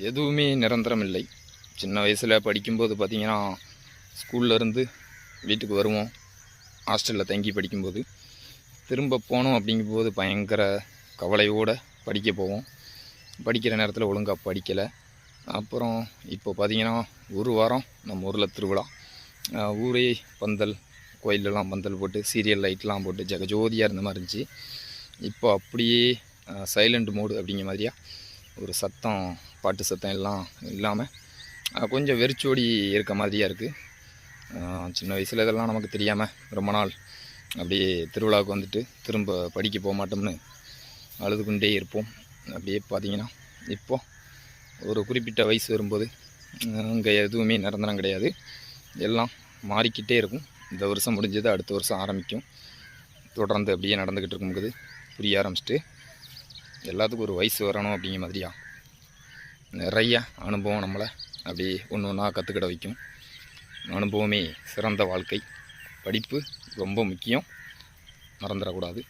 எதுவுமே நிரந்தரம் இல்லை. சின்ன வயசில் படிக்கும்போது பார்த்திங்கன்னா ஸ்கூல்லேருந்து வீட்டுக்கு வருவோம். ஹாஸ்டலில் தங்கி படிக்கும்போது திரும்ப போனோம் அப்படிங்கும்போது பயங்கர கவலையோடு படிக்க போவோம். படிக்கிற நேரத்தில் ஒழுங்காக படிக்கலை. அப்புறம் இப்போ பார்த்திங்கன்னா ஒரு வாரம் நம்ம ஊரில் திருவிழா, ஊரே பந்தல், கோயிலெலாம் பந்தல் போட்டு சீரியல் லைட்லாம் போட்டு ஜெகஜோதியாக இருந்த மாதிரி இருந்துச்சு. இப்போ அப்படியே சைலண்ட் மோடு அப்படிங்கிற மாதிரியா ஒரு சத்தம், பாட்டு சத்தம் எல்லாம் இல்லாமல் கொஞ்சம் வெறிச்சோடி இருக்க மாதிரியாக இருக்குது. சின்ன வயசில் இதெல்லாம் நமக்கு தெரியாமல் ரொம்ப நாள் அப்படியே திருவிழாவுக்கு வந்துட்டு திரும்ப படிக்க போக மாட்டோம்னு அழுது கொண்டே இருப்போம். அப்படியே பார்த்திங்கன்னா இப்போது ஒரு குறிப்பிட்ட வயசு வரும்போது இங்கே எதுவுமே நிரந்தரம் கிடையாது, எல்லாம் மாறிக்கிட்டே இருக்கும். இந்த வருஷம் முடிஞ்சது அடுத்த வருஷம் ஆரம்பிக்கும். தொடர்ந்து அப்படியே நடந்துக்கிட்டு இருக்கும்போது புரிய ஆரம்பிச்சிட்டு எல்லாத்துக்கும் ஒரு வயசு வரணும் அப்படிங்கிற மாதிரியா நிறைய அனுபவம் நம்மளை அப்படியே ஒன்று ஒன்றா கற்றுக்கிட வைக்கும். அனுபவமே சிறந்த வாழ்க்கை. படிப்பு ரொம்ப முக்கியம், மறந்துடக்கூடாது.